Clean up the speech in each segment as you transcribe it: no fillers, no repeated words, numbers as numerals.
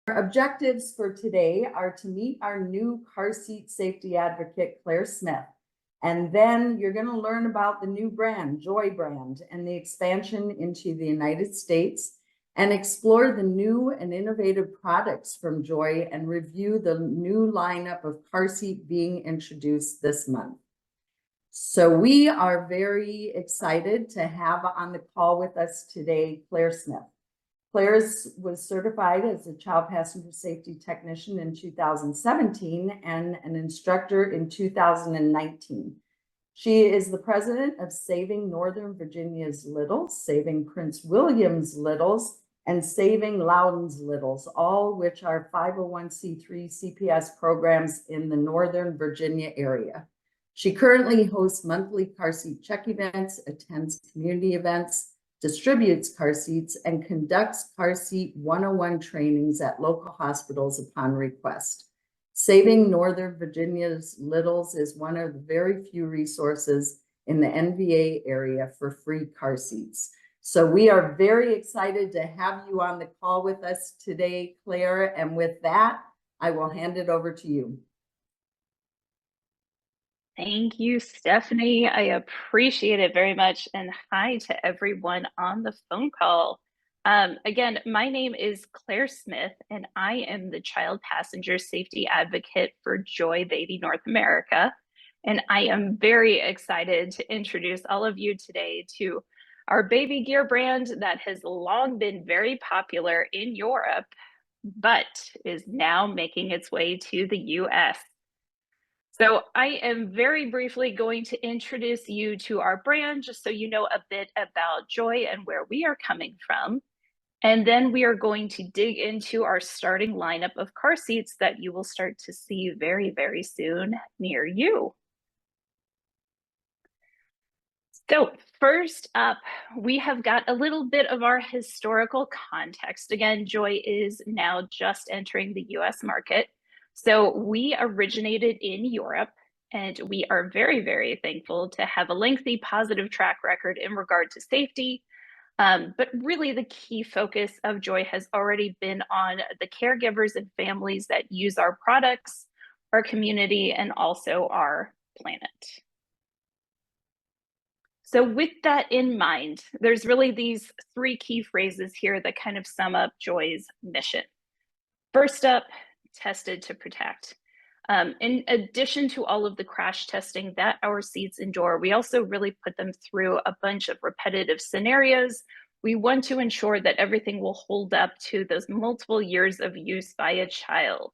Our objectives for today are to meet our new car seat safety advocate, Claire Smith. And then you're going to learn about the new brand, Joie brand, and the expansion into the United States, and explore the new and innovative products from Joie and review the new lineup of car seat being introduced this month. So we are very excited to have on the call with us today, Claire Smith. Claire was certified as a child passenger safety technician in 2017 and an instructor in 2019. She is the president of Saving Northern Virginia's Littles, Saving Prince William's Littles, and Saving Loudoun's Littles, all which are 501c3 CPS programs in the Northern Virginia area. She currently hosts monthly car seat check events, attends community events, distributes car seats, and conducts car seat 101 trainings at local hospitals upon request. Saving Northern Virginia's Littles is one of the very few resources in the NVA area for free car seats. So we are very excited to have you on the call with us today, Claire. And with that, I will hand it over to you. Thank you, Stephanie. I appreciate it very much. And hi to everyone on the phone call. Again, my name is Claire Smith, and I am the Child Passenger Safety Advocate for Joie Baby North America. And I am very excited to introduce all of you today to our baby gear brand that has long been very popular in Europe, but is now making its way to the US. So I am very briefly going to introduce you to our brand, just so you know a bit about Joie and where we are coming from. And then we are going to dig into our starting lineup of car seats that you will start to see very, very soon near you. So first up, we have got a little bit of our historical context. Again, Joie is now just entering the US market. So we originated in Europe, and we are very, very thankful to have a lengthy positive track record in regard to safety. But really the key focus of Joie has already been on the caregivers and families that use our products, our community, and also our planet. So with that in mind, there's really these three key phrases here that kind of sum up Joie's mission. First up, tested to protect. In addition to all of the crash testing that our seats endure, we also really put them through a bunch of repetitive scenarios. We want to ensure that everything will hold up to those multiple years of use by a child.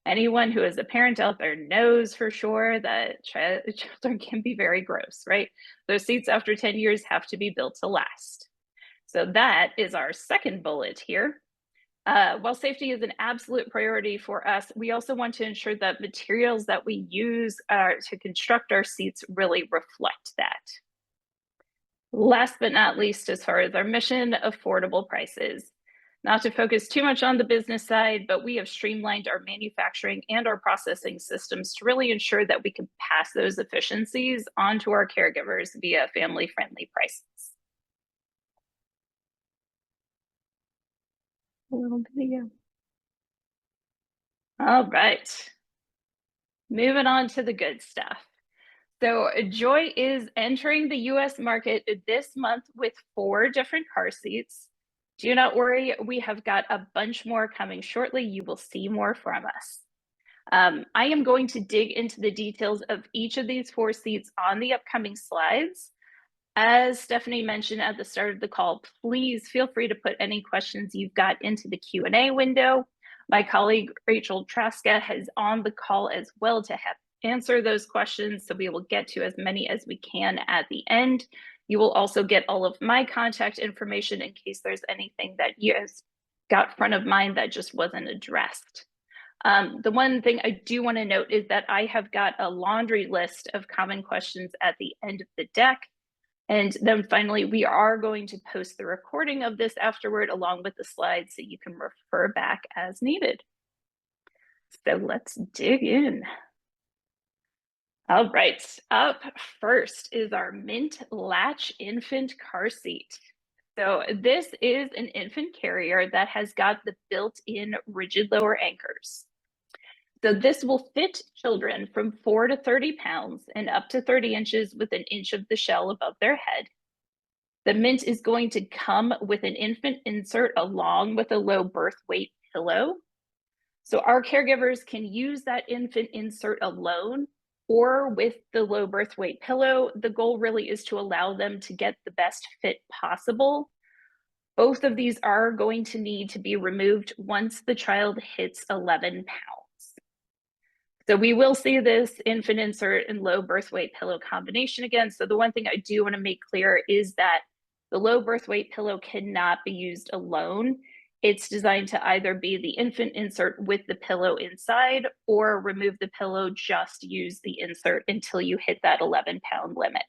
Anyone who is a parent out there knows for sure that children can be very gross, right? Those seats after 10 years have to be built to last. So that is our second bullet here. While safety is an absolute priority for us, we also want to ensure that materials that we use to construct our seats really reflect that. Last but not least, as far as our mission, affordable prices. Not to focus too much on the business side, but we have streamlined our manufacturing and our processing systems to really ensure that we can pass those efficiencies on to our caregivers via family-friendly prices. A little video. All right. Moving on to the good stuff. So Joie is entering the US market this month with 4 different car seats. Do not worry, we have got a bunch more coming shortly. You will see more from us. I am going to dig into the details of each of these 4 seats on the upcoming slides. As Stephanie mentioned at the start of the call, please feel free to put any questions you've got into the Q&A window. My colleague Rachel Traska is on the call as well to answer those questions, so we will get to as many as we can at the end. You will also get all of my contact information in case there's anything that you guys got front of mind that just wasn't addressed. The one thing I do want to note is that I have got a laundry list of common questions at the end of the deck. And then finally, we are going to post the recording of this afterward along with the slides so you can refer back as needed. So let's dig in. All right, up first is our Mint Latch Infant Car Seat. So this is an infant carrier that has got the built-in rigid lower anchors. So this will fit children from 4 to 30 pounds and up to 30 inches with an inch of the shell above their head. The Mint is going to come with an infant insert along with a low birth weight pillow. So our caregivers can use that infant insert alone or with the low birth weight pillow. The goal really is to allow them to get the best fit possible. Both of these are going to need to be removed once the child hits 11 pounds. So we will see this infant insert and low birth weight pillow combination again. So the one thing I do want to make clear is that the low birth weight pillow cannot be used alone. It's designed to either be the infant insert with the pillow inside or remove the pillow, just use the insert until you hit that 11-pound limit.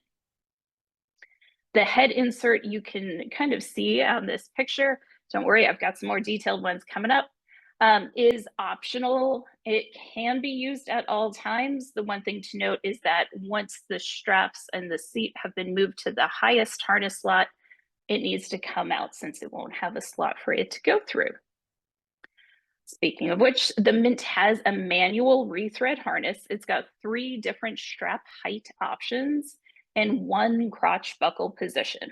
The head insert you can kind of see on this picture. Don't worry, I've got some more detailed ones coming up. Is optional. It can be used at all times. The one thing to note is that once the straps and the seat have been moved to the highest harness slot, it needs to come out since it won't have a slot for it to go through. Speaking of which, the Mint has a manual rethread harness. It's got 3 different strap height options and 1 crotch buckle position.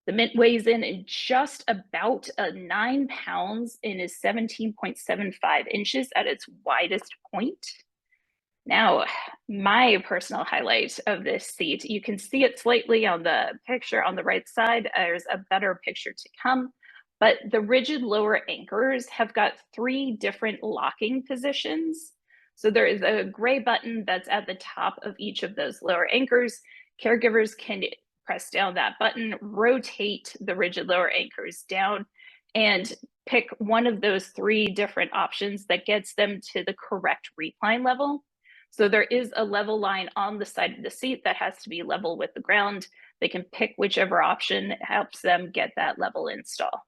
The Mint weighs in just about 9 pounds and is 17.75 inches at its widest point. Now, my personal highlight of this seat, you can see it slightly on the picture on the right side. There's a better picture to come, but the rigid lower anchors have got 3 different locking positions. So there is a gray button that's at the top of each of those lower anchors. Caregivers can press down that button, rotate the rigid lower anchors down, and pick one of those 3 different options that gets them to the correct recline level. So there is a level line on the side of the seat that has to be level with the ground. They can pick whichever option helps them get that level install.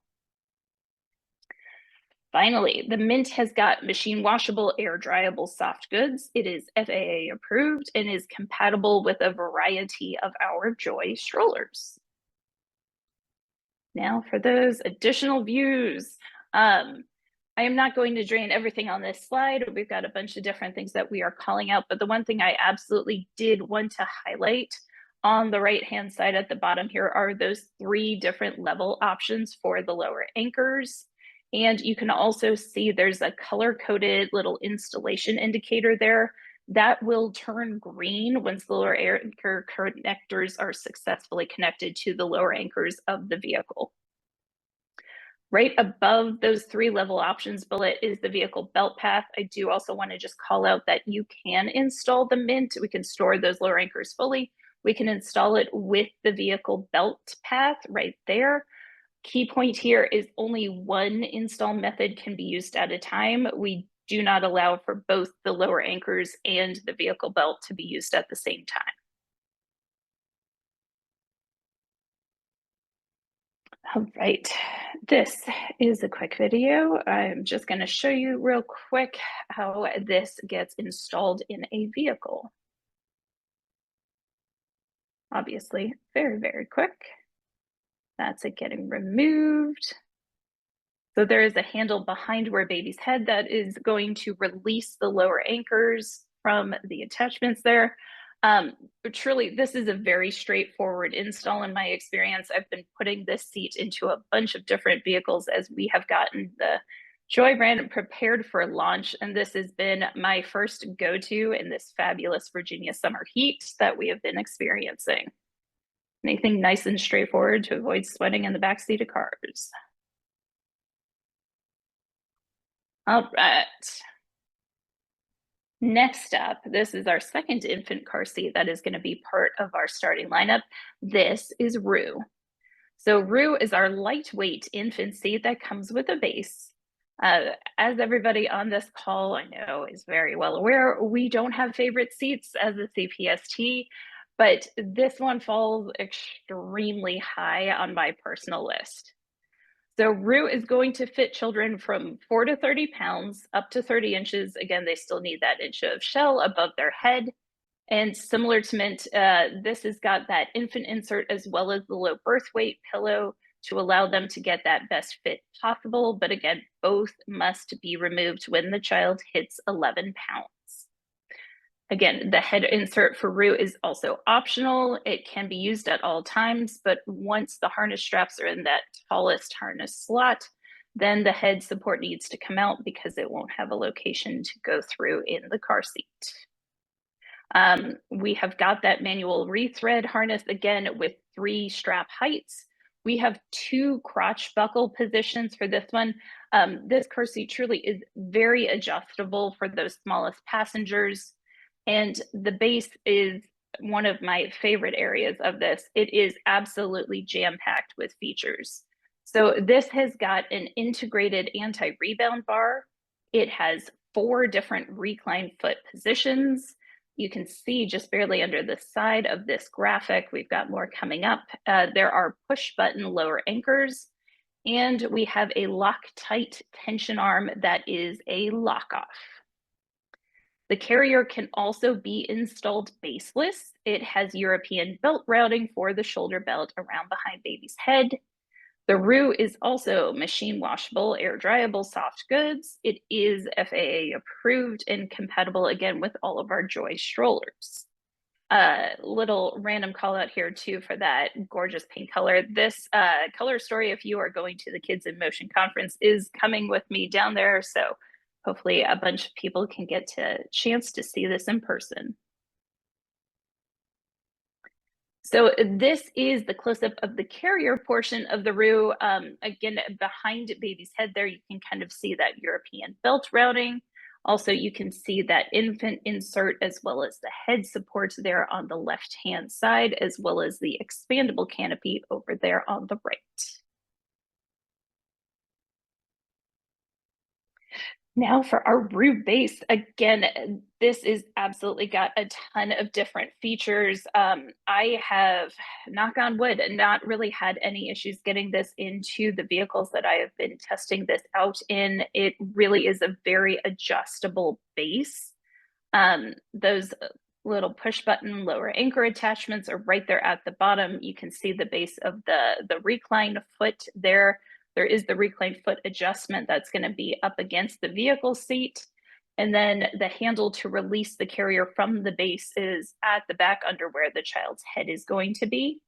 Finally, the Mint has got machine washable, air dryable soft goods. It is FAA approved and is compatible with a variety of our Joie strollers. Now for those additional views. I am not going to drain everything on this slide. We've got a bunch of different things that we are calling out, but the one thing I absolutely did want to highlight on the right-hand side at the bottom here are those 3 different level options for the lower anchors. And you can also see there's a color-coded little installation indicator there that will turn green once the lower anchor connectors are successfully connected to the lower anchors of the vehicle. Right above those 3 level options bullet is the vehicle belt path. I do also want to just call out that you can install the Mint. We can store those lower anchors fully. We can install it with the vehicle belt path right there. Key point here is only 1 install method can be used at a time. We do not allow for both the lower anchors and the vehicle belt to be used at the same time. All right, this is a quick video. I'm just going to show you real quick how this gets installed in a vehicle. Obviously, very, very quick. That's it getting removed. So there is a handle behind where baby's head that is going to release the lower anchors from the attachments there. But truly, this is a very straightforward install in my experience. I've been putting this seat into a bunch of different vehicles as we have gotten the Joie brand prepared for launch, and this has been my first go-to in this fabulous Virginia summer heat that we have been experiencing. Anything nice and straightforward to avoid sweating in the backseat of cars. All right. Next up, this is our second infant car seat that is going to be part of our starting lineup. This is Rue. So Rue is our lightweight infant seat that comes with a base. As everybody on this call I know is very well aware, we don't have favorite seats as a CPST, but this one falls extremely high on my personal list. So Rue is going to fit children from 4 to 30 pounds up to 30 inches. Again, they still need that inch of shell above their head. And similar to Mint, this has got that infant insert as well as the low birth weight pillow to allow them to get that best fit possible. But again, both must be removed when the child hits 11 pounds. Again, the head insert for Rue is also optional. It can be used at all times, but once the harness straps are in that tallest harness slot, then the head support needs to come out because it won't have a location to go through in the car seat. We have got that manual rethread harness again with 3 strap heights. We have 2 crotch buckle positions for this one. This car seat truly is very adjustable for those smallest passengers. And the base is one of my favorite areas of this. It is absolutely jam-packed with features. So this has got an integrated anti-rebound bar. It has 4 different recline foot positions. You can see just barely under the side of this graphic, we've got more coming up. There are push button lower anchors, and we have a Loctite tension arm that is a lock off. The carrier can also be installed baseless. It has European belt routing for the shoulder belt around behind baby's head. The Rue is also machine washable, air dryable soft goods. It is FAA approved and compatible again with all of our Joie strollers. Little random call out here too for that gorgeous pink color. This color story, if you are going to the Kids in Motion conference, is coming with me down there. So hopefully a bunch of people can get a chance to see this in person. So this is the close-up of the carrier portion of the Rue. Again, behind baby's head there, you can kind of see that European belt routing. Also, you can see that infant insert as well as the head supports there on the left-hand side, as well as the expandable canopy over there on the right. Now for our Rue base, again, this is absolutely got a ton of different features. I have, knock on wood, not really had any issues getting this into the vehicles that I have been testing this out in. It really is a very adjustable base. Those little push button lower anchor attachments are right there at the bottom. You can see the base of the recline foot there. There is the reclined foot adjustment that's going to be up against the vehicle seat. And then the handle to release the carrier from the base is at the back under where the child's head is going to be.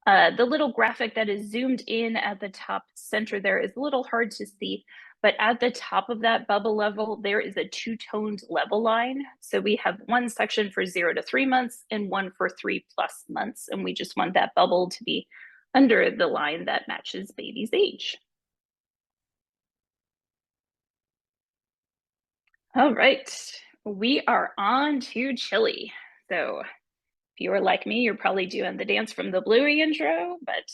The little graphic that is zoomed in at the top center there is a little hard to see, but at the top of that bubble level, there is a 2-toned level line. So we have one section for 0 to 3 months and one for 3+ months. And we just want that bubble to be under the line that matches baby's age. All right, we are on to chili. So if you are like me, you're probably doing the dance from the Bluey intro, but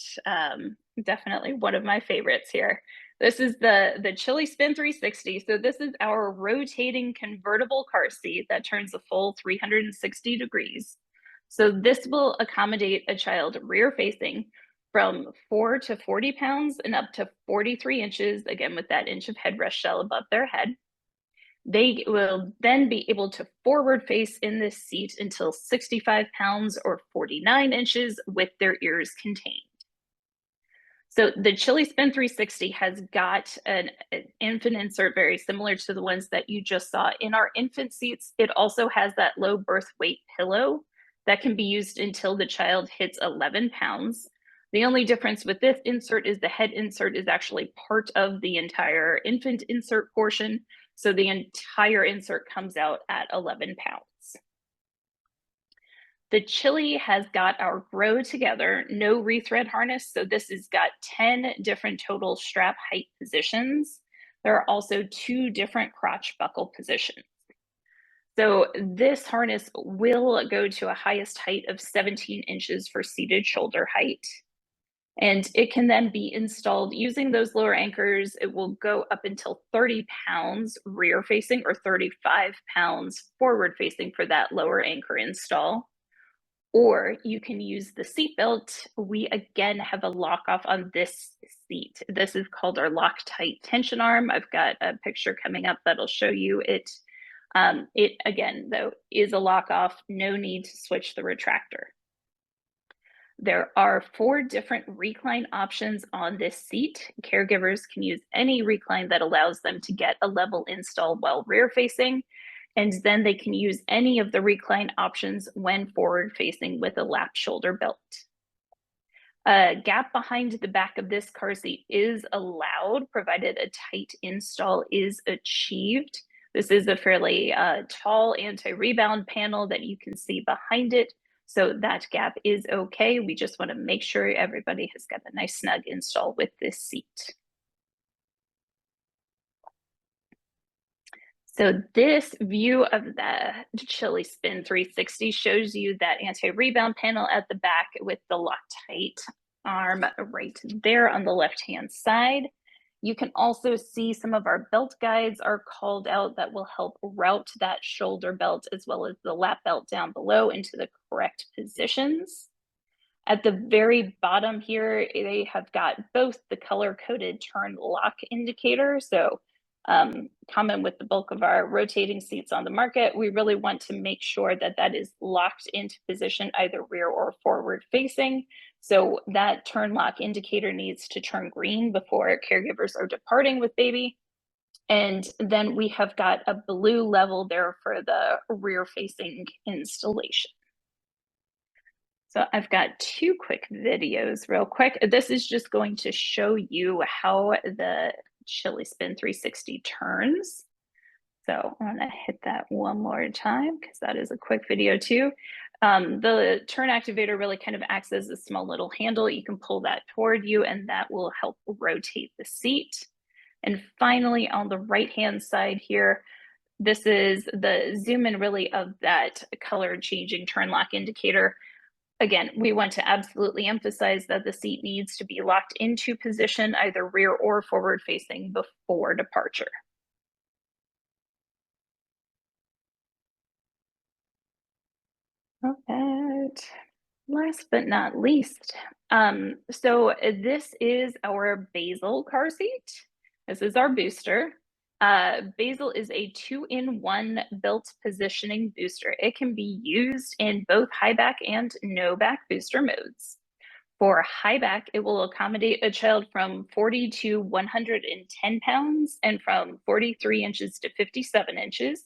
definitely one of my favorites here. This is the Chili Spin 360. So this is our rotating convertible car seat that turns a full 360 degrees. So this will accommodate a child rear facing from 4 to 40 pounds and up to 43 inches, again, with that inch of headrest shell above their head. They will then be able to forward face in this seat until 65 pounds or 49 inches with their ears contained. So the Chili Spin 360 has got an infant insert very similar to the ones that you just saw in our infant seats. It also has that low birth weight pillow that can be used until the child hits 11 pounds. The only difference with this insert is the head insert is actually part of the entire infant insert portion. So the entire insert comes out at 11 pounds. The Chili has got our Grow Together no rethread harness. So this has got 10 different total strap height positions. There are also 2 different crotch buckle positions. So this harness will go to a highest height of 17 inches for seated shoulder height. And it can then be installed using those lower anchors. It will go up until 30 pounds rear facing or 35 pounds forward facing for that lower anchor install. Or you can use the seat belt. We again have a lock off on this seat. This is called our Loctite tension arm. I've got a picture coming up that'll show you it. It, again, though, is a lock off, no need to switch the retractor. There are 4 different recline options on this seat. Caregivers can use any recline that allows them to get a level install while rear facing, and then they can use any of the recline options when forward facing with a lap shoulder belt. A gap behind the back of this car seat is allowed, provided a tight install is achieved. This is a fairly tall anti-rebound panel that you can see behind it, so that gap is okay. We just want to make sure everybody has got a nice snug install with this seat. So this view of the Joie Spin 360 shows you that anti-rebound panel at the back with the Loctite arm right there on the left-hand side. You can also see some of our belt guides are called out that will help route that shoulder belt as well as the lap belt down below into the correct positions. At the very bottom here, they have got both the color-coded turn lock indicator. So common with the bulk of our rotating seats on the market, we really want to make sure that that is locked into position, either rear or forward facing. So that turn lock indicator needs to turn green before caregivers are departing with baby. And then we have got a blue level there for the rear facing installation. So I've got 2 quick videos real quick. This is just going to show you how the Joie Spin 360 turns. So I'm gonna hit that one more time because that is a quick video too. The turn activator really kind of acts as a small little handle. You can pull that toward you and that will help rotate the seat. And finally, on the right-hand side here, this is the zoom in really of that color changing turn lock indicator. Again, we want to absolutely emphasize that the seat needs to be locked into position, either rear or forward facing before departure. Okay. Last but not least, so this is our Basal car seat. This is our booster. Basal is a 2-in-1 belt positioning booster. It can be used in both high back and no back booster modes. For high back, it will accommodate a child from 40 to 110 pounds and from 43 inches to 57 inches.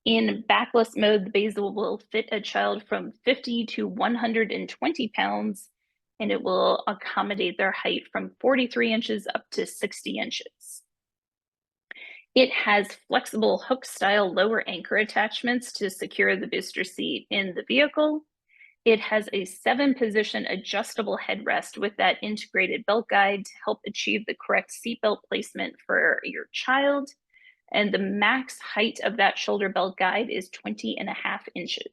In backless mode, the Basal will fit a child from 50 to 120 pounds, and it will accommodate their height from 43 inches up to 60 inches. It has flexible hook-style lower anchor attachments to secure the booster seat in the vehicle. It has a 7-position adjustable headrest with that integrated belt guide to help achieve the correct seatbelt placement for your child. And the max height of that shoulder belt guide is 20.5 inches.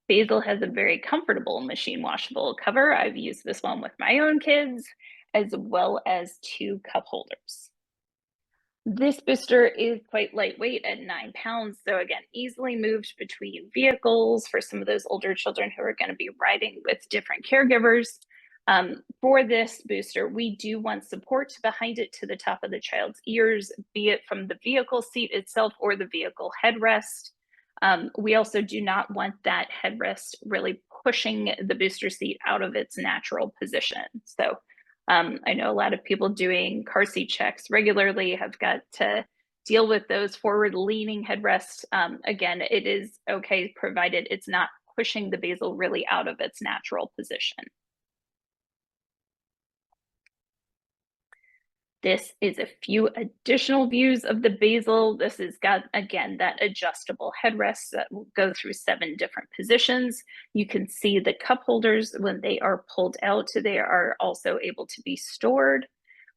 Basal has a very comfortable machine washable cover. I've used this one with my own kids, as well as 2 cup holders. This booster is quite lightweight at 9 pounds, so again, easily moved between vehicles for some of those older children who are going to be riding with different caregivers. For this booster, we do want support behind it to the top of the child's ears, be it from the vehicle seat itself or the vehicle headrest. We also do not want that headrest really pushing the booster seat out of its natural position. So I know a lot of people doing car seat checks regularly have got to deal with those forward leaning headrests. Again, it is okay provided it's not pushing the Basal really out of its natural position. This is a few additional views of the Basal. This has got, again, that adjustable headrest that will go through 7 different positions. You can see the cup holders, when they are pulled out, they are also able to be stored.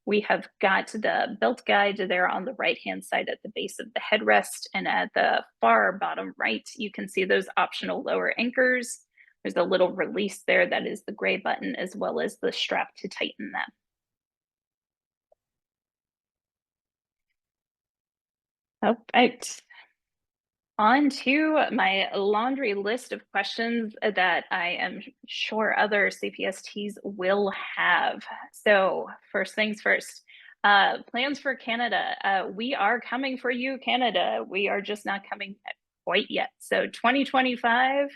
We have got the belt guide there on the right-hand side at the base of the headrest, and at the far bottom right, you can see those optional lower anchors. There's a little release there that is the gray button, as well as the strap to tighten them. All right. On to my laundry list of questions that I am sure other CPSTs will have. So first things first, Plans for Canada. We are coming for you, Canada. We are just not coming quite yet. So 2025,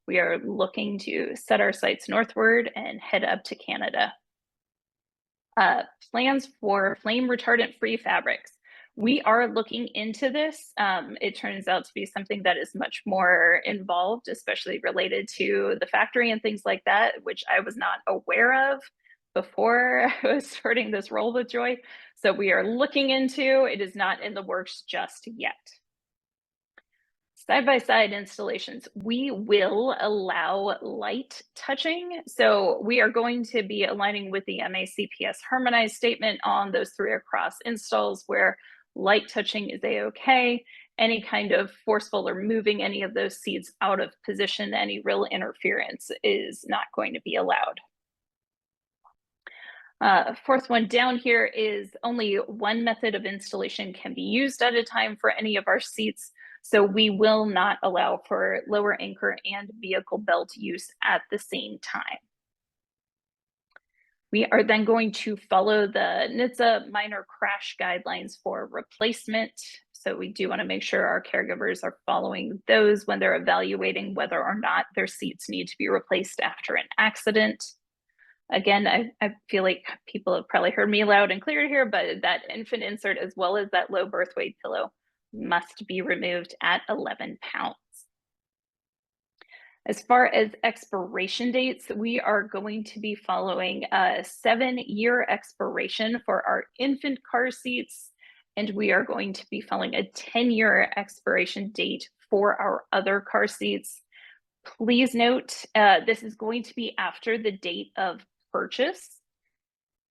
we are looking to set our sights northward and head up to Canada. Plans for flame retardant free fabrics. We are looking into this. It turns out to be something that is much more involved, especially related to the factory and things like that, which I was not aware of before I was starting this role with Joy. So we are looking into, it is not in the works just yet. Side-by-side installations, we will allow light touching. So we are going to be aligning with the MACPS harmonized statement on those 3 across installs where light touching is a-okay. Any kind of forceful or moving any of those seats out of position, any real interference is not going to be allowed. Fourth one down here is only one method of installation can be used at a time for any of our seats. So we will not allow for lower anchor and vehicle belt use at the same time. We are then going to follow the NHTSA minor crash guidelines for replacement. So we do want to make sure our caregivers are following those when they're evaluating whether or not their seats need to be replaced after an accident. Again, I feel like people have probably heard me loud and clear here, but that infant insert as well as that low birth weight pillow must be removed at 11 pounds. As far as expiration dates, we are going to be following a 7-year expiration for our infant car seats, and we are going to be following a 10-year expiration date for our other car seats. Please note, this is going to be after the date of purchase.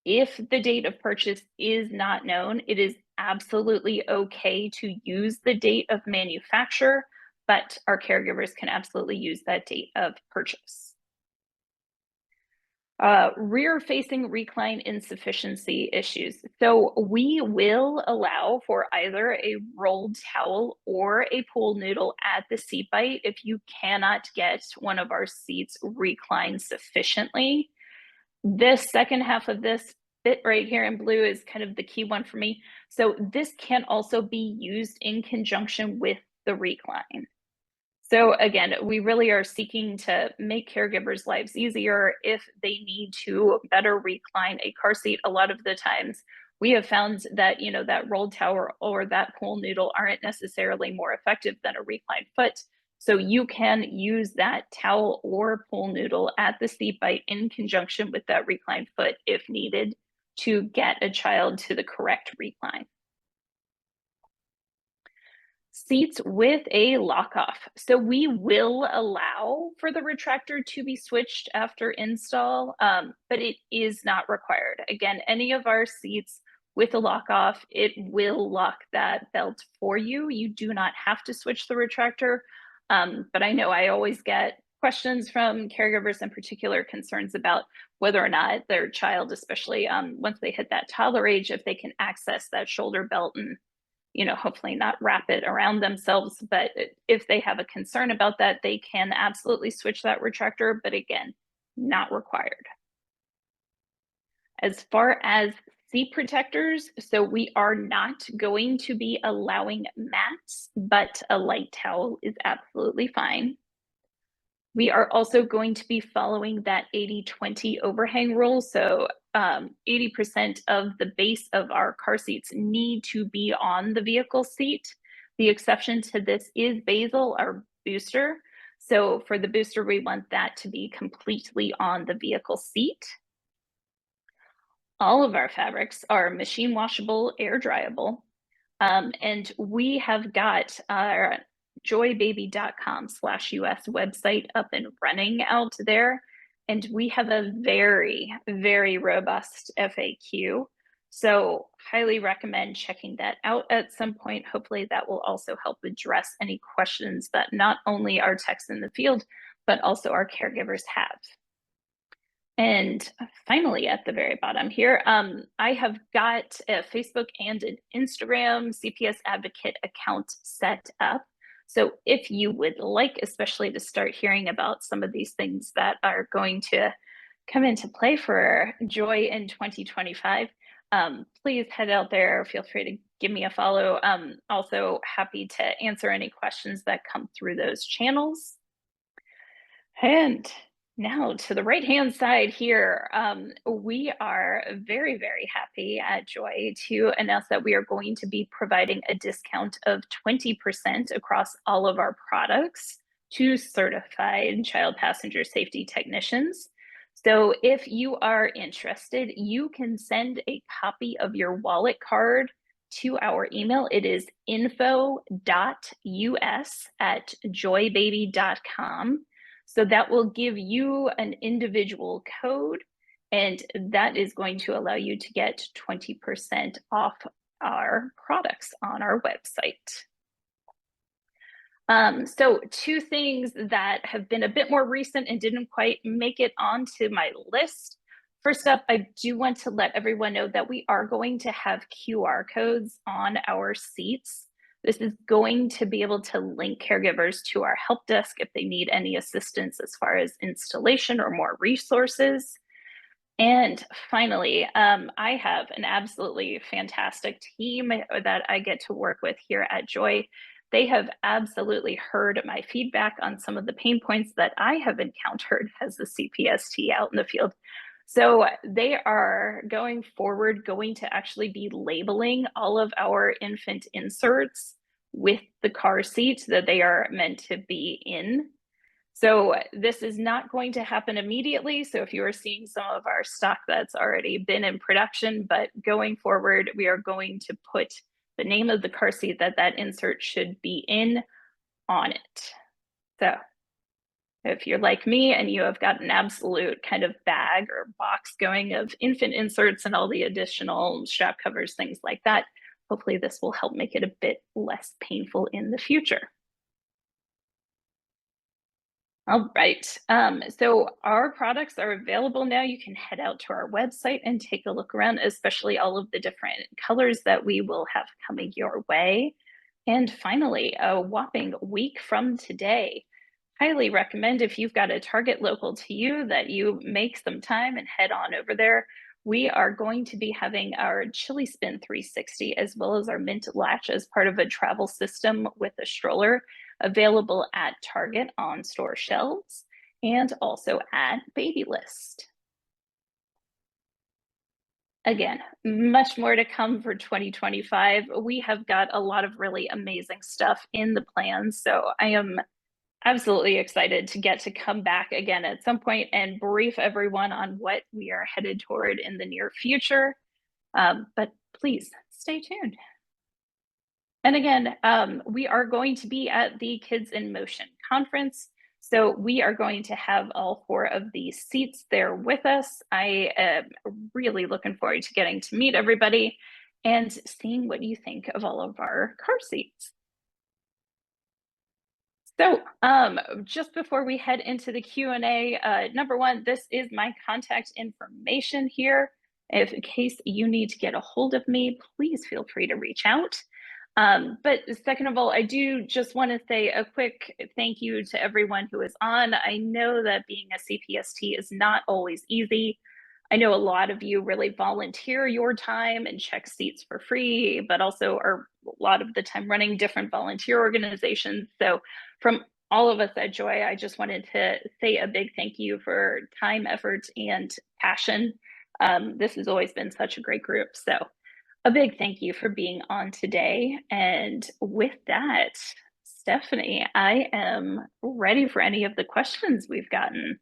If the date of purchase is not known, it is absolutely okay to use the date of manufacture, but our caregivers can absolutely use that date of purchase. Rear-facing recline insufficiency issues. So we will allow for either a rolled towel or a pool noodle at the seat bite if you cannot get one of our seats reclined sufficiently. This second half of this bit right here in blue is kind of the key one for me. So this can also be used in conjunction with the recline. So again, we really are seeking to make caregivers' lives easier if they need to better recline a car seat. A lot of the times we have found that, you know, that rolled tower or that pool noodle aren't necessarily more effective than a reclined foot. So you can use that towel or pool noodle at the seat bite in conjunction with that reclined foot if needed to get a child to the correct recline. Seats with a lock-off. So we will allow for the retractor to be switched after install, but it is not required. Again, any of our seats with a lock-off, it will lock that belt for you. You do not have to switch the retractor, but I know I always get questions from caregivers in particular, concerns about whether or not their child, especially once they hit that toddler age, if they can access that shoulder belt and, you know, hopefully not wrap it around themselves. But if they have a concern about that, they can absolutely switch that retractor, but again, not required. As far as seat protectors, so we are not going to be allowing mats, but a light towel is absolutely fine. We are also going to be following that 80-20 overhang rule. So 80% of the base of our car seats need to be on the vehicle seat. The exception to this is basal or booster. So for the booster, we want that to be completely on the vehicle seat. All of our fabrics are machine washable, air dryable. And we have got our joybaby.com/US website up and running out there. And we have a very, very robust FAQ. So highly recommend checking that out at some point. Hopefully that will also help address any questions that not only our techs in the field, but also our caregivers have. And finally, at the very bottom here, I have got a Facebook and an Instagram CPS Advocate account set up. So if you would like, especially to start hearing about some of these things that are going to come into play for Joy in 2025, Please head out there. Feel free to give me a follow. Also happy to answer any questions that come through those channels. And now to the right-hand side here, we are very, very happy at Joy to announce that we are going to be providing a discount of 20% across all of our products to certified child passenger safety technicians. So if you are interested, you can send a copy of your wallet card to our email. It is info.us@joybaby.com. So that will give you an individual code, and that is going to allow you to get 20% off our products on our website. So two things that have been a bit more recent and didn't quite make it onto my list. First up, I do want to let everyone know that we are going to have QR codes on our seats. This is going to be able to link caregivers to our help desk if they need any assistance as far as installation or more resources. And finally, I have an absolutely fantastic team that I get to work with here at Joy. They have absolutely heard my feedback on some of the pain points that I have encountered as a CPST out in the field. So they are going forward going to actually be labeling all of our infant inserts with the car seat that they are meant to be in. So this is not going to happen immediately. So if you are seeing some of our stock that's already been in production, but going forward, we are going to put the name of the car seat that that insert should be in on it. So if you're like me and you have got an absolute kind of bag or box going of infant inserts and all the additional strap covers, things like that, hopefully this will help make it a bit less painful in the future. All right, so our products are available now. You can head out to our website and take a look around, especially all of the different colors that we will have coming your way. And finally, a whopping week from today, highly recommend if you've got a Target local to you that you make some time and head on over there. We are going to be having our Chili Spin 360 as well as our Mint Latch as part of a travel system with a stroller available at Target on store shelves and also at Babylist. Again, much more to come for 2025. We have got a lot of really amazing stuff in the plans, so I am absolutely excited to get to come back again at some point and brief everyone on what we are headed toward in the near future. But please stay tuned. And again, we are going to be at the Kids in Motion conference. So we are going to have all 4 of these seats there with us. I am really looking forward to getting to meet everybody and seeing what you think of all of our car seats. So just before we head into the Q&A, number one, this is my contact information here. If in case you need to get a hold of me, please feel free to reach out. But second of all, I do just want to say a quick thank you to everyone who is on. I know that being a CPST is not always easy. I know a lot of you really volunteer your time and check seats for free, but also are a lot of the time running different volunteer organizations. So from all of us at Joy, I just wanted to say a big thank you for time, effort, and passion. This has always been such a great group. So a big thank you for being on today. And with that, Stephanie, I am ready for any of the questions we've gotten.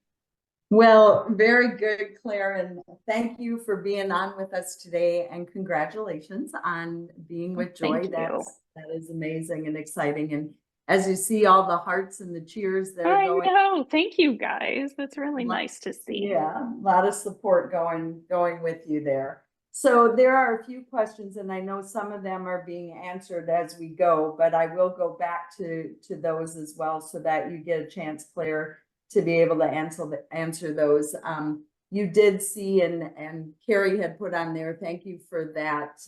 Well, very good, Claire, and thank you for being on with us today, and congratulations on being with Joy. That is amazing and exciting. And as you see all the hearts and the cheers that are going. I know, thank you guys. That's really nice to see. Yeah, a lot of support going with you there. So there are a few questions, and I know some of them are being answered as we go, but I will go back to those as well so that you get a chance, Claire, to be able to answer those. You did see, and Carrie had put on there, thank you for that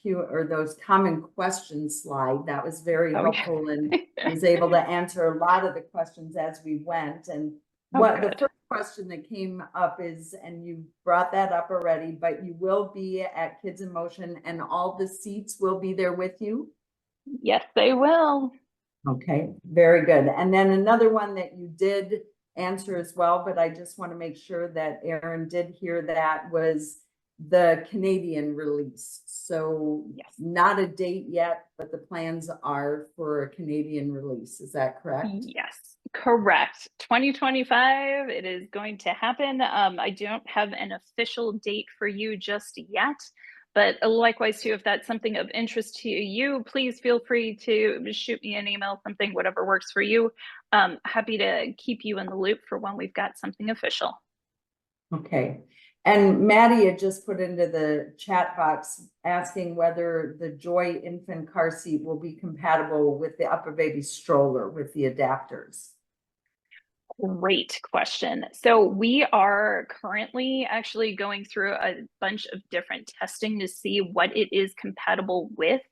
those common questions slide. That was very helpful and was able to answer a lot of the questions as we went. And the first question that came up is, and you brought that up already, but you will be at Kids in Motion and all the seats will be there with you? Yes, they will. Okay, very good. And then another one that you did answer as well, but I just want to make sure that Aaron did hear that, was the Canadian release. So Yes. not a date yet, but the plans are for a Canadian release. Is that correct? Yes, correct. 2025, it is going to happen. I don't have an official date for you just yet, but likewise too, if that's something of interest to you, please feel free to shoot me an email, something, whatever works for you. Happy to keep you in the loop for when we've got something official. Okay. And Maddie had just put into the chat box asking whether the Joy infant car seat will be compatible with the upper baby stroller with the adapters. Great question. So we are currently actually going through a bunch of different testing to see what it is compatible with.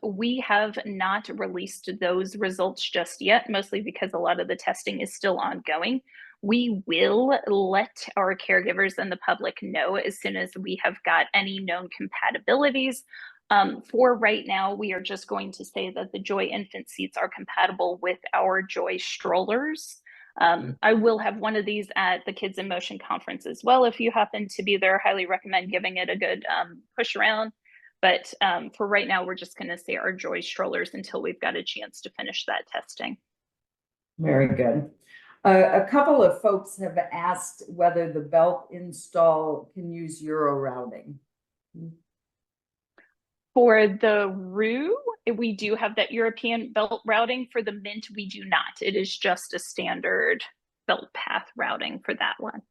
We have not released those results just yet, mostly because a lot of the testing is still ongoing. We will let our caregivers and the public know as soon as we have got any known compatibilities. For right now, we are just going to say that the Joy infant seats are compatible with our Joy strollers. I will have one of these at the Kids in Motion conference as well. If you happen to be there, highly recommend giving it a good push around. But for right now, we're just going to say our Joy strollers until we've got a chance to finish that testing. Very good. A couple of folks have asked whether the belt install can use Euro routing. For the Rue, we do have that European belt routing. For the Mint, we do not. It is just a standard belt path routing for that one.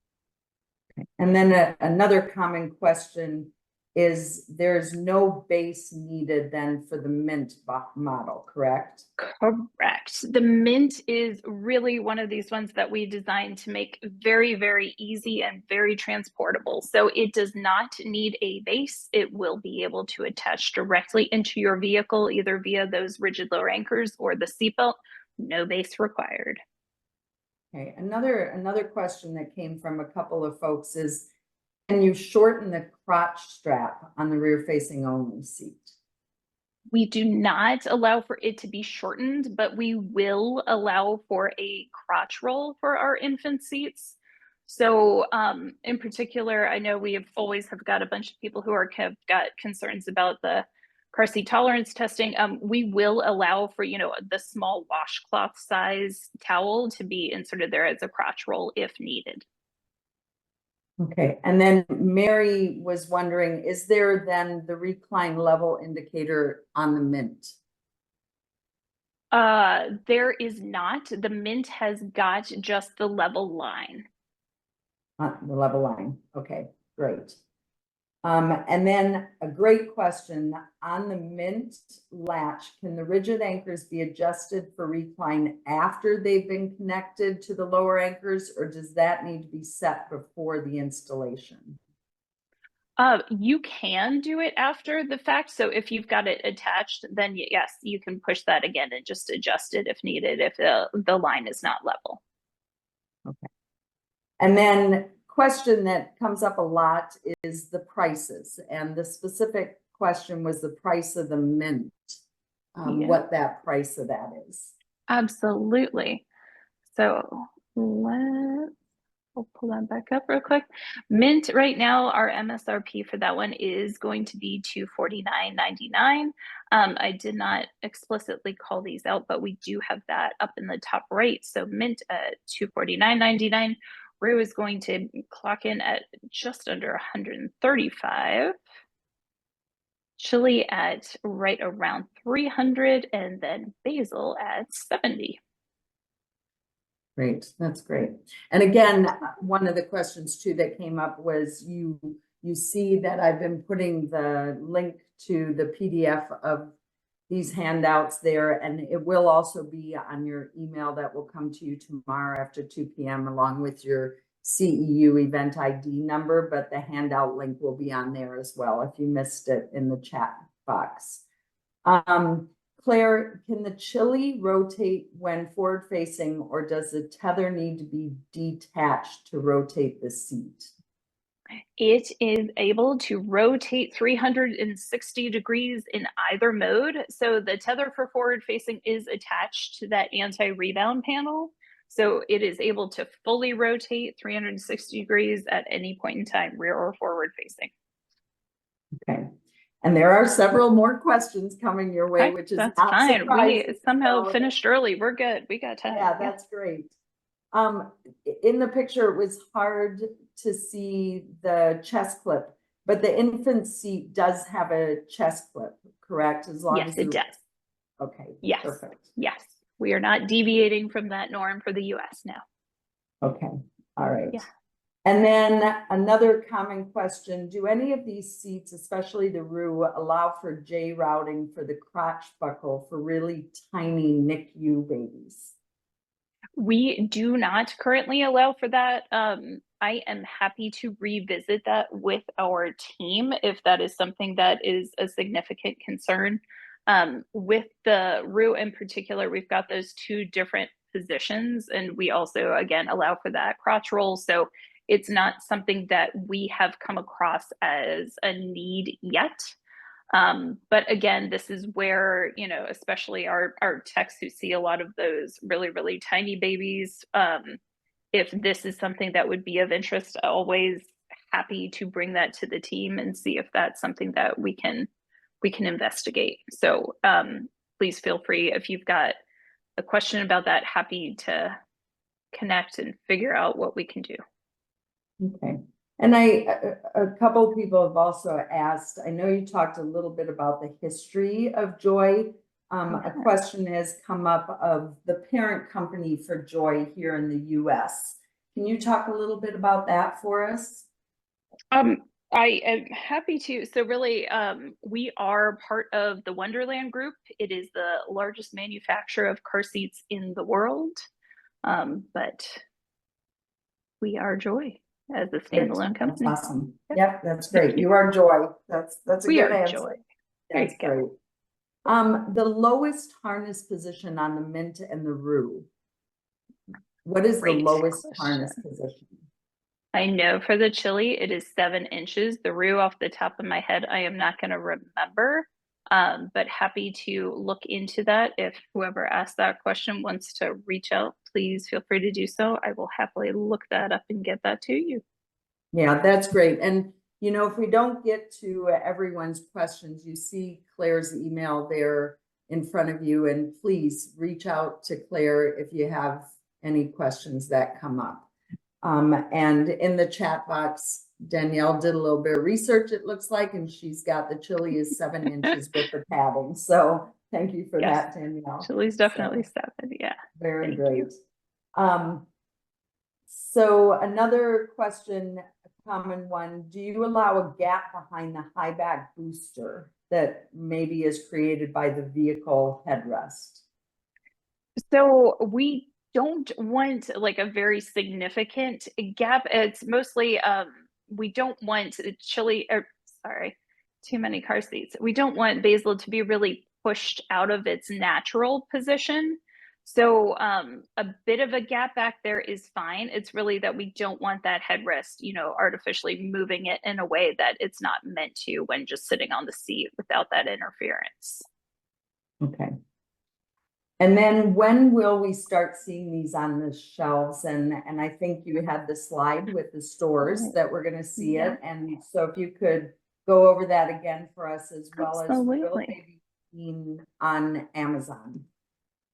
And then another common question is, there's no base needed then for the Mint model, correct? Correct. The Mint is really one of these ones that we designed to make very, very easy and very transportable. So it does not need a base. It will be able to attach directly into your vehicle, either via those rigid lower anchors or the seatbelt. No base required. Okay, another question that came from a couple of folks is, can you shorten the crotch strap on the rear facing only seat? We do not allow for it to be shortened, but we will allow for a crotch roll for our infant seats. So in particular, I know we have always have got a bunch of people who have got concerns about the car seat tolerance testing. We will allow for, the small washcloth size towel to be inserted there as a crotch roll if needed. Okay, and then Mary was wondering, is there then the recline level indicator on the Mint? There is not. The Mint has got just the level line. The level line. Okay, great. And then a great question on the Mint latch, can the rigid anchors be adjusted for recline after they've been connected to the lower anchors, or does that need to be set before the installation? You can do it after the fact. So if you've got it attached, then yes, you can push that again and just adjust it if needed, if the line is not level. Okay. And then question that comes up a lot is the prices, and the specific question was the price of the Mint, what that price of that is. Absolutely. So we'll pull that back up real quick. Mint right now, our MSRP for that one is going to be $249.99. I did not explicitly call these out, but we do have that up in the top right. So Mint at $249.99. Rue is going to clock in at just under 135. Chili at right around 300, and then basil at 70. Great, that's great. And again, one of the questions too that came up was you see that I've been putting the link to the PDF of these handouts there, and it will also be on your email that will come to you tomorrow after 2 p.m. along with your CEU event ID number, but the handout link will be on there as well if you missed it in the chat box. Claire, can the Chili rotate when forward facing, or does the tether need to be detached to rotate the seat? It is able to rotate 360 degrees in either mode. So the tether for forward facing is attached to that anti-rebound panel. So it is able to fully rotate 360 degrees at any point in time, rear or forward facing. Okay. And there are several more questions coming your way, Okay, which is that's not fine. surprising. We somehow So finished early. We're good. We got time. yeah, that's great. In the picture, it was hard to see the chest clip, but the infant seat does have a chest clip, correct? As long Yes, as it does. Okay, Yes. perfect. Yes. We are not deviating from that norm for the US now. Okay, all right. Yeah. And then another common question, do any of these seats, especially the RU, allow for J routing for the crotch buckle for really tiny NICU babies? We do not currently allow for that. I am happy to revisit that with our team if that is something that is a significant concern. With the RU in particular, we've got those two different positions, and we also, again, allow for that crotch roll. So it's not something that we have come across as a need yet. But again, this is where, you know, especially our techs who see a lot of those really, really tiny babies, if this is something that would be of interest, always happy to bring that to the team and see if that's something that we can investigate. So please feel free if you've got a question about that, happy to connect and figure out what we can do. Okay. And a couple of people have also asked, I know you talked a little bit about the history of Joy. A question has come up of the parent company for Joy here in the US. Can you talk a little bit about that for us? I am happy to. So really, we are part of the Wonderland Group. It is the largest manufacturer of car seats in the world. But we are Joy as a standalone company. That's awesome. Yep, that's great. You are Joy. That's a We good are answer. Joy. That's great. The lowest harness position on the Mint and the RU. What is the lowest harness position? I know for the Chili, it is 7 inches. The RU off the top of my head, I am not going to remember. But happy to look into that. If whoever asked that question wants to reach out, please feel free to do so. I will happily look that up and get that to you. Yeah, that's great. And, you know, if we don't get to everyone's questions, you see Claire's email there in front of you, and please reach out to Claire if you have any questions that come up. And in the chat box, Danielle did a little bit of research, it looks like, and she's got the Chili is 7 inches with the padding. So thank you for that, Danielle. Chili's definitely 7, yeah. Very great. So another question, a common one, do you allow a gap behind the high back booster that maybe is created by the vehicle headrest? So we don't want like a very significant gap. It's mostly we don't want Chili, or sorry, too many car seats. We don't want Basil to be really pushed out of its natural position. So a bit of a gap back there is fine. It's really that we don't want that headrest, you know, artificially moving it in a way that it's not meant to when just sitting on the seat without that interference. Okay. And then when will we start seeing these on the shelves? And I think you had the slide with the stores that we're going to see it. And so if you could go over that again for us, as well as will they be seen on Amazon?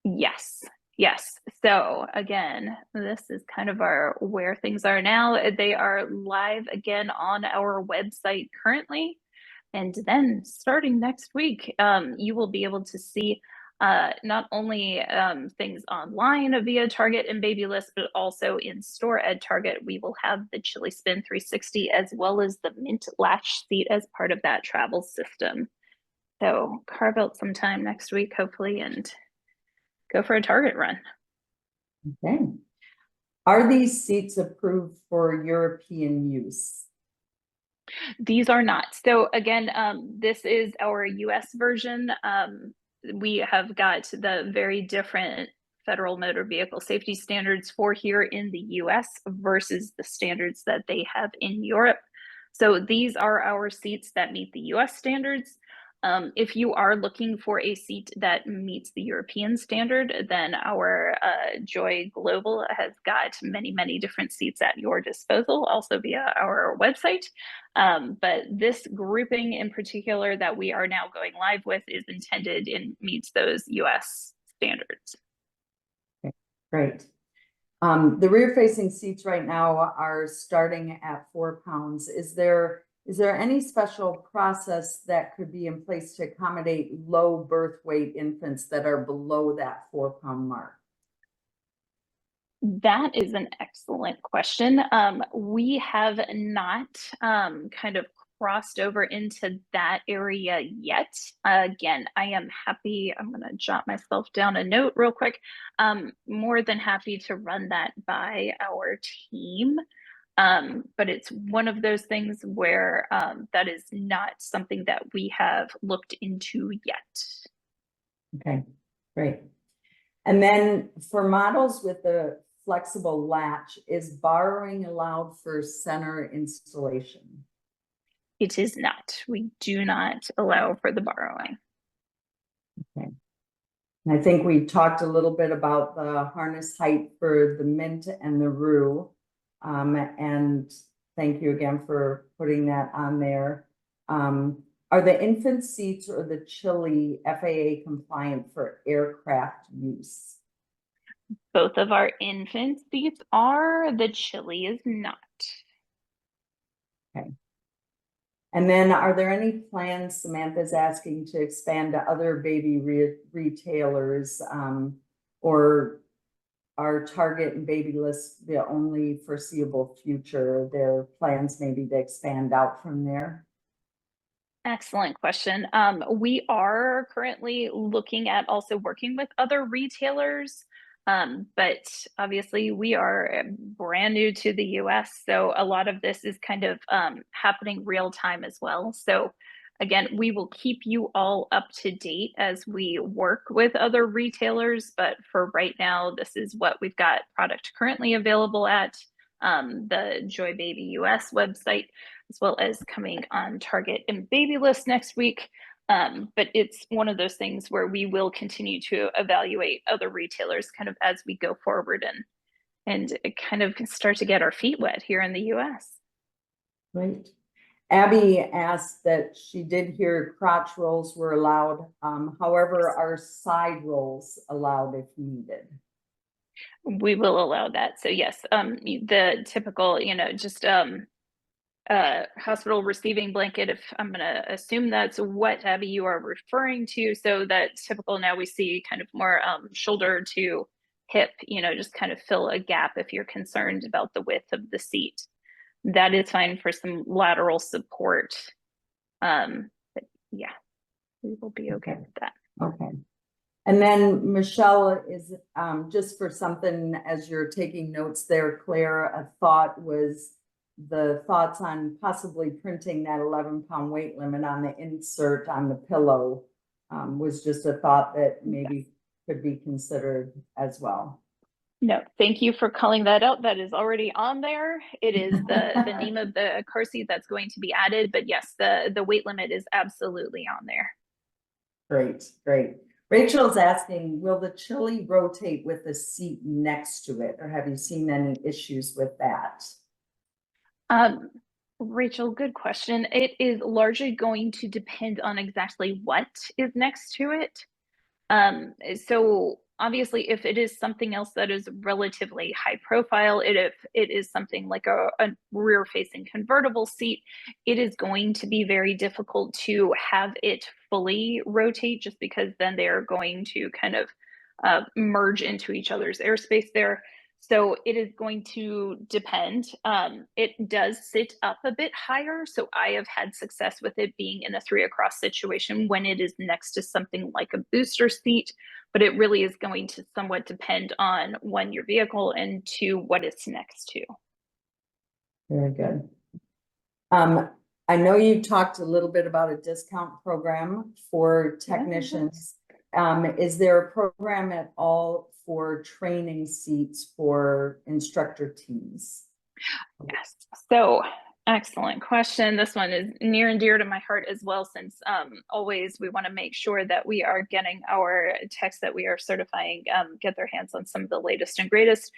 Yes. Yes. So again, this is kind of our where things are now. They are live again on our website currently. And then starting next week, you will be able to see not only things online via Target and Babylist, but also in store at Target. We will have the Chili Spin 360 as well as the Mint latch seat as part of that travel system. So carve out some time next week, hopefully, and go for a Target run. Okay. Are these seats approved for European use? These are not. So again, this is our US version. we have got the very different federal motor vehicle safety standards for here in the US versus the standards that they have in Europe. So these are our seats that meet the US standards. If you are looking for a seat that meets the European standard, then our Joie Global has got many different seats at your disposal, also via our website. But this grouping in particular that we are now going live with is intended and meets those US standards. Okay, great. The rear facing seats right now are starting at 4 pounds. Is there any special process that could be in place to accommodate low birth weight infants that are below that 4-pound mark? That is an excellent question. We have not kind of crossed over into that area yet. Again, I am happy. I'm going to jot myself down a note real quick. More than happy to run that by our team. But it's one of those things where that is not something that we have looked into yet. Okay, great. And then for models with the flexible latch, is borrowing allowed for center installation? It is not. We do not allow for the borrowing. Okay. And I think we talked a little bit about the harness height for the Mint and the Roo. And thank you again for putting that on there. Are the infant seats or the Chili FAA compliant for aircraft use? Both of our infant seats are, the Chili is not. Okay. And then are there any plans, Samantha's asking, to expand to other baby retailers, or are Target and Babylist the only foreseeable future? There are plans maybe to expand out from there? Excellent question. We are currently looking at also working with other retailers, but obviously we are brand new to the US, so a lot of this is kind of happening real time as well. So again, we will keep you all up to date as we work with other retailers, but for right now, this is what we've got product currently available at the Joy Baby US website, as well as coming on Target and Babylist next week. But it's one of those things where we will continue to evaluate other retailers kind of as we go forward and kind of start to get our feet wet here in the US. Great. Abby asked that she did hear crotch rolls were allowed. However, are side rolls allowed if needed? We will allow that. So yes, the typical, just hospital receiving blanket, if I'm going to assume that's what, Abby, you are referring to. So that typical, now we see kind of more shoulder to hip, just kind of fill a gap if you're concerned about the width of the seat. That is fine for some lateral support. But yeah, we will be okay with that. Okay. And then Michelle is just for something as you're taking notes there, Claire, a thought was the thoughts on possibly printing that 11-pound weight limit on the insert on the pillow was just a thought that maybe could be considered as well. No, thank you for calling that out. That is already on there. It is the name of the car seat that's going to be added, but yes, the weight limit is absolutely on there. Great, great. Rachel's asking, will the Chili rotate with the seat next to it, or have you seen any issues with that? Rachel, good question. It is largely going to depend on exactly what is next to it. So obviously, if it is something else that is relatively high profile, if it is something like a rear facing convertible seat, it is going to be very difficult to have it fully rotate, just because then they are going to kind of merge into each other's airspace there. So it is going to depend. It does sit up a bit higher. So I have had success with it being in a 3 across situation when it is next to something like a booster seat, but it really is going to somewhat depend on, one, your vehicle, and 2, what it's next to. Very good. I know you talked a little bit about a discount program for technicians. Is there a program at all for training seats for instructor teams? Yes. So excellent question. This one is near and dear to my heart as well, since always we want to make sure that we are getting our techs that we are certifying get their hands on some of the latest and greatest.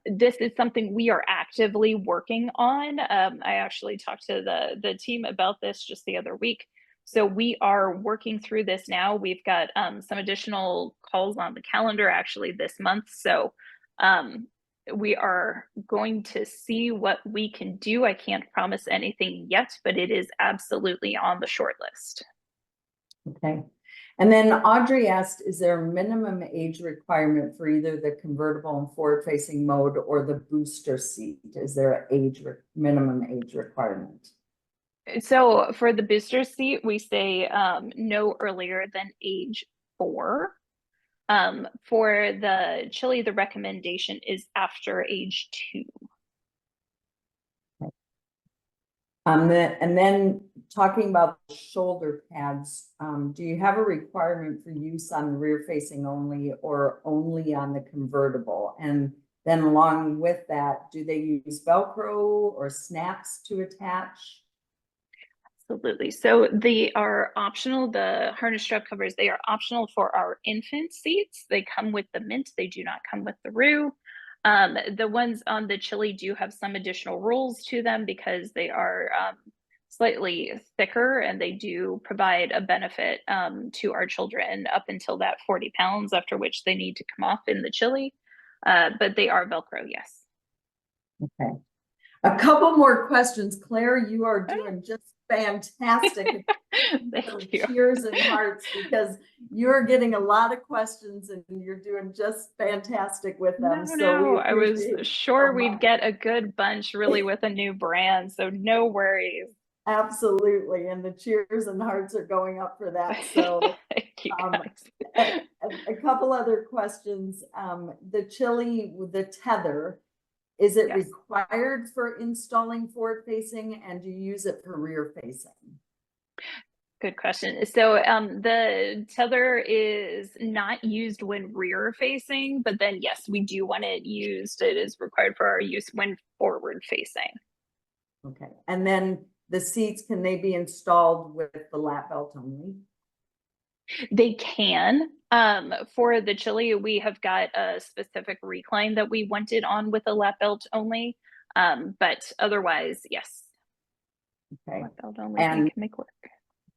This is something we are actively working on. I actually talked to the team about this just the other week. So we are working through this now. We've got some additional calls on the calendar actually this month. So we are going to see what we can do. I can't promise anything yet, but it is absolutely on the short list. Okay. And then Audrey asked, is there a minimum age requirement for either the convertible and forward-facing mode or the booster seat? Is there an minimum age requirement? So for the booster seat, we say no earlier than age 4. For the Chili, the recommendation is after age 2. And then talking about the shoulder pads, do you have a requirement for use on the rear facing only or only on the convertible? And then along with that, do they use Velcro or snaps to attach? Absolutely. So they are optional. The harness strap covers, they are optional for our infant seats. They come with the Mint. They do not come with the Roo. The ones on the Chili do have some additional rules to them because they are slightly thicker and they do provide a benefit to our children up until that 40 pounds, after which they need to come off in the Chili. But they are Velcro, yes. Okay. A couple more questions. Claire, you are doing just fantastic. Thank you. Cheers and hearts, because you're getting a lot of questions and you're doing just fantastic with them. No, I was appreciate sure so we'd much. get a good bunch really with a new brand, so no worries. Absolutely. And the cheers and hearts are going up for that. So Thank you a, guys. a couple other questions. The Chili with the tether, is it Yes. required for installing forward facing, and do you use it for rear facing? Good question. So the tether is not used when rear facing, but then yes, we do want it used. It is required for our use when forward facing. Okay. And then the seats, can they be installed with the lap belt only? They can. For the Chili, we have got a specific recline that we wanted on with a lap belt only. But otherwise, yes. Okay. Lap belt only And we can make work.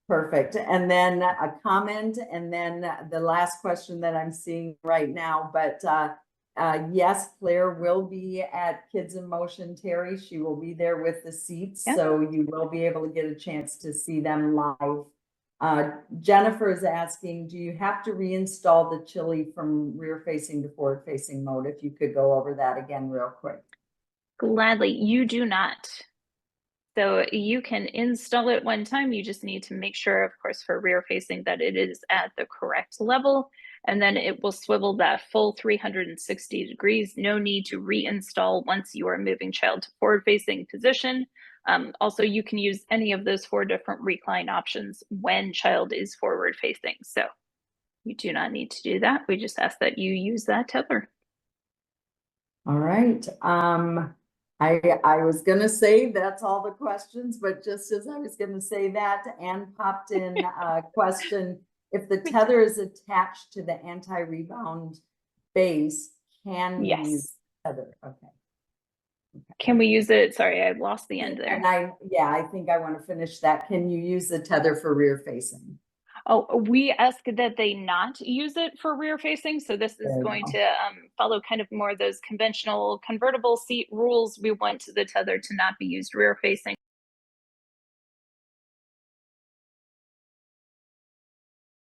perfect. And then a comment, and then the last question that I'm seeing right now, but yes, Claire will be at Kids in Motion, Terry. She will be there with the seats, Yeah. so you will be able to get a chance to see them live. Jennifer is asking, do you have to reinstall the Chili from rear facing to forward facing mode? If you could go over that again real quick. Gladly, you do not. So you can install it one time. You just need to make sure, of course, for rear facing that it is at the correct level, and then it will swivel that full 360 degrees. No need to reinstall once you are moving child to forward facing position. Also, you can use any of those 4 different recline options when child is forward facing. So you do not need to do that. We just ask that you use that tether. All right. I was gonna say that's all the questions, but just as I was gonna say that, Anne popped in a question. If the tether is attached to the anti-rebound base, can we Yes. use tether? Okay. Can we use it? Sorry, I lost the end there. And I think I want to finish that. Can you use the tether for rear facing? Oh, we ask that they not use it for rear facing. So this is going to follow kind of more those conventional convertible seat rules. We want the tether to not be used rear facing.